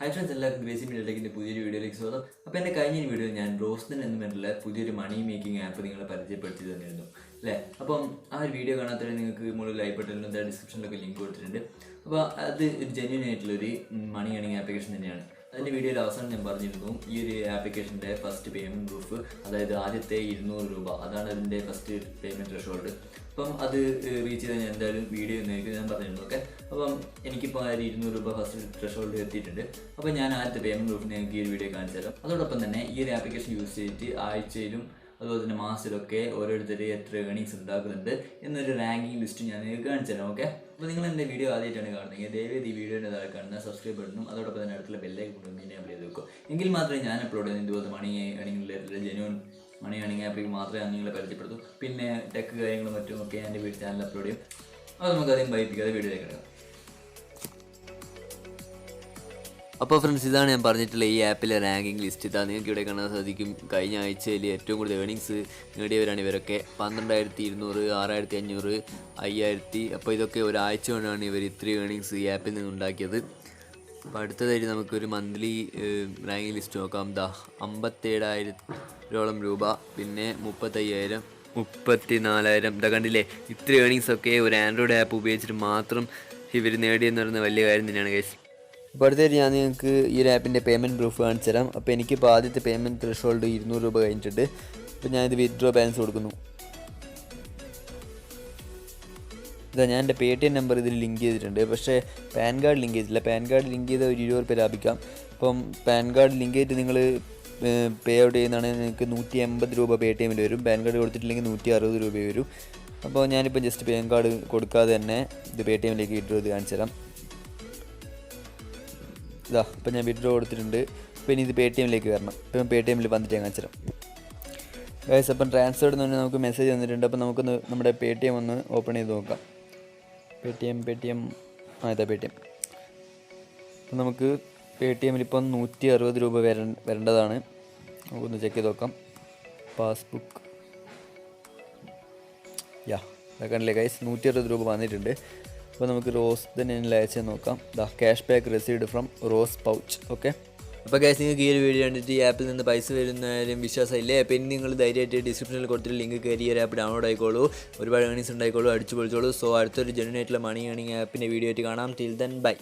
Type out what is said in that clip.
Hi friends, എല്ലാവർക്കും Gracy മീഡിയയിലേക്ക് പുതിയൊരു വീഡിയോയിലേക്ക് സ്വാഗതം. അപ്പോൾ എൻ്റെ കഴിഞ്ഞ വീഡിയോയിൽ ഞാൻ റോസ് ധൻ എന്ന് പറഞ്ഞിട്ടുള്ള പുതിയൊരു മണി മേക്കിംഗ് ആപ്പ് നിങ്ങളെ പരിചയപ്പെടുത്തി തന്നിരുന്നു അല്ലേ. അപ്പം ആ ഒരു വീഡിയോ കാണാത്തവരെ നിങ്ങൾക്ക് മുകളിൽ ഐബട്ടണിലും ഡിസ്ക്രിപ്ഷനിലൊക്കെ ലിങ്ക് കൊടുത്തിട്ടുണ്ട്. അപ്പോൾ അത് ഒരു ജെന്യൂൻ ആയിട്ടുള്ളൊരു മണി ഏണിംഗ് ആപ്ലിക്കേഷൻ തന്നെയാണ്. അതിൻ്റെ വീഡിയോയിൽ അവസാനം ഞാൻ പറഞ്ഞിരുന്നു ഈ ഒരു ആപ്ലിക്കേഷൻ്റെ ഫസ്റ്റ് പേയ്മെൻറ്റ് പ്രൂഫ്, അതായത് ആദ്യത്തെ 200 രൂപ, അതാണ് അതിൻ്റെ ഫസ്റ്റ് പേയ്മെൻറ്റ് ത്രെഷോൾഡ്. അപ്പം അത് റീച്ച് ചെയ്താൽ ഞാൻ എന്തായാലും വീഡിയോ എന്നായിരിക്കും ഞാൻ പറഞ്ഞിരുന്നു. ഓക്കെ, അപ്പം എനിക്കിപ്പോൾ ആ 200 രൂപ ഫസ്റ്റ് ത്രെഷോൾഡ് എത്തിയിട്ടുണ്ട്. അപ്പോൾ ഞാൻ ആദ്യത്തെ പേയ്മെൻറ്റ് പ്രൂഫ് നിങ്ങൾക്ക് ഈ ഒരു വീഡിയോ കാണിച്ചു തരാം. അതോടൊപ്പം തന്നെ ഈ ഒരു ആപ്ലിക്കേഷൻ യൂസ് ചെയ്തിട്ട് ആഴ്ചയിലും അതുപോലെ തന്നെ മാസത്തിലൊക്കെ ഓരോരുത്തർ എത്ര ഏണിങ്സ് ഉണ്ടാക്കുന്നുണ്ട് എന്നൊരു റാങ്കിങ് ലിസ്റ്റ് ഞാൻ നിങ്ങൾക്ക് കാണിച്ചു തരാം. ഓക്കെ, അപ്പോൾ നിങ്ങൾ എൻ്റെ വീഡിയോ ആദ്യമായിട്ടാണ് കാണുന്നത്, ദയവേത് ഈ വീഡിയോയുടെ താഴെ കാണുന്ന സബ്സ്ക്രൈബ് ബട്ടണും അതോടൊപ്പം തന്നെ അടുത്തുള്ള ബെല്ലൈക്കൺ കൊണ്ടുവന്ന് എനേബിൾ ചെയ്ത് വെക്കും. എങ്കിൽ മാത്രമേ ഞാൻ അപ്ലോഡ് ചെയ്യുന്ന ഇതുപോലെ മണി ഏണിംഗ് റിലേറ്റഡ് ജെന്യൂൻ മണി ഏണിംഗ് ആപ്പിലേക്ക് മാത്രമേ ഞാൻ നിങ്ങളെ പരിചയപ്പെടുത്തൂ. പിന്നെ ടെക് കാര്യങ്ങളും മറ്റും ഒക്കെ എൻ്റെ വീഡിയോ ചാനൽ അപ്ലോഡ് ചെയ്യും. അപ്പോൾ നമുക്ക് അധികം വൈകിപ്പിക്കാതെ വീഡിയോയിലേക്ക് എടുക്കാം. അപ്പോൾ ഫ്രണ്ട്സ്, ഇതാണ് ഞാൻ പറഞ്ഞിട്ടുള്ള ഈ ആപ്പിലെ റാങ്കിങ് ലിസ്റ്റ്. ഇതാ നിങ്ങൾക്ക് ഇവിടെ കാണാൻ സാധിക്കും. കഴിഞ്ഞ ആഴ്ചയിൽ ഏറ്റവും കൂടുതൽ ഏണിങ്സ് നേടിയവരാണ് ഇവരൊക്കെ. 12,200, 6,500, 5,000. അപ്പോൾ ഇതൊക്കെ ഒരാഴ്ച കൊണ്ടാണ് ഇവർ ഇത്രയും ഏണിങ്സ് ഈ ആപ്പിൽ നിന്ന് ഉണ്ടാക്കിയത്. അപ്പോൾ അടുത്തതായിട്ട് നമുക്കൊരു മന്ത്ലി റാങ്കിങ് ലിസ്റ്റ് നോക്കാം. 57,000 രൂപ, പിന്നെ 35,000, 34,000. ഇതാ കണ്ടില്ലേ, ഇത്ര ഏണിങ്സൊക്കെ ഒരു ആൻഡ്രോയിഡ് ആപ്പ് ഉപയോഗിച്ചിട്ട് മാത്രം ഇവർ നേടിയെന്ന് പറയുന്ന വലിയ കാര്യം തന്നെയാണ് ഗൈസ്. അപ്പോൾ അടുത്തായിട്ട് ഞാൻ നിങ്ങൾക്ക് ഈ ഒരു ആപ്പിൻ്റെ പേയ്മെൻറ്റ് പ്രൂഫ് കാണിച്ചു തരാം. അപ്പോൾ എനിക്കിപ്പോൾ ആദ്യത്തെ പേയ്മെൻറ്റ് ത്രെഷോൾഡ് 200 രൂപ കഴിഞ്ഞിട്ടുണ്ട്. അപ്പോൾ ഞാനിത് വിത്ഡ്രോ ബാലൻസ് കൊടുക്കുന്നു. ഇതാ ഞാൻ എൻ്റെ paytm നമ്പർ ഇതിൽ ലിങ്ക് ചെയ്തിട്ടുണ്ട്. പക്ഷേ പാൻ കാർഡ് ലിങ്ക് ചെയ്തിട്ടില്ല. പാൻ കാർഡ് ലിങ്ക് ചെയ്ത് ഒരു 20 രൂപ ലാഭിക്കാം. അപ്പം പാൻ കാർഡ് ലിങ്ക് ചെയ്തിട്ട് നിങ്ങൾ പേ ഔട്ട് ചെയ്യുന്നതാണെങ്കിൽ നിങ്ങൾക്ക് 180 രൂപ പേടിഎമ്മിൽ വരും. പാൻ കാർഡ് കൊടുത്തിട്ടില്ലെങ്കിൽ 160 രൂപ വരും. അപ്പോൾ ഞാനിപ്പോൾ ജസ്റ്റ് പാൻ കാർഡ് കൊടുക്കാതെ തന്നെ ഇത് പേടിഎമ്മിലേക്ക് വിഡ്രോ ചെയ്ത് കാണിച്ചു തരാം. ഇതാ ഇപ്പം ഞാൻ വിഡ്രോ കൊടുത്തിട്ടുണ്ട്. അപ്പോൾ ഇനി ഇത് പേടിഎമ്മിലേക്ക് വരണം. ഇപ്പം പേടിഎമ്മിൽ വന്നിട്ട് ഞാൻ കാണിച്ചു തരാം ഗൈസ്. അപ്പം ട്രാൻസ്ഫർ എന്ന് പറഞ്ഞാൽ നമുക്ക് മെസ്സേജ് വന്നിട്ടുണ്ട്. അപ്പോൾ നമുക്കൊന്ന് നമ്മുടെ പേടിഎം ഒന്ന് ഓപ്പൺ ചെയ്ത് നോക്കാം. പേടിഎം ഇതാ പേടിഎം. അപ്പം നമുക്ക് പേടിഎമ്മിൽ ഇപ്പം 160 രൂപ വരേണ്ടതാണ്. നമുക്കൊന്ന് ചെക്ക് ചെയ്ത് നോക്കാം. പാസ്ബുക്ക് ഇതൊക്കെ കണ്ടില്ലേ ഗൈസ്, 160 രൂപ വന്നിട്ടുണ്ട്. അപ്പോൾ നമുക്ക് റോസ് ധൻ അയച്ചു നോക്കാം. Cash back received from rose pouch. Okay, അപ്പോൾ ഗൈസ് നിങ്ങൾക്ക് ഈ ഒരു വീഡിയോ കണ്ടിട്ട് ഈ ആപ്പിൽ നിന്ന് പൈസ വരുന്നതിലും വിശ്വാസമില്ലേ? അപ്പോൾ ഇനി നിങ്ങൾ ധൈര്യമായിട്ട് ഡിസ്ക്രിപ്ഷനിൽ കൊടുത്തിട്ട് ലിങ്ക് കയറി ഈ ഒരു ആപ്പ് ഡൗൺലോഡ് ആയിക്കോളൂ. ഒരുപാട് ഏണിങ്സ് ഉണ്ടായിക്കോളൂ, അടിച്ചു പൊളിച്ചോളൂ. സോ അടുത്തൊരു ജെന്യൂൻ ആയിട്ടുള്ള മണി ഏണിംഗ് ആപ്പിൻ്റെ വീഡിയോ ആയിട്ട് കാണാം. Till then bye.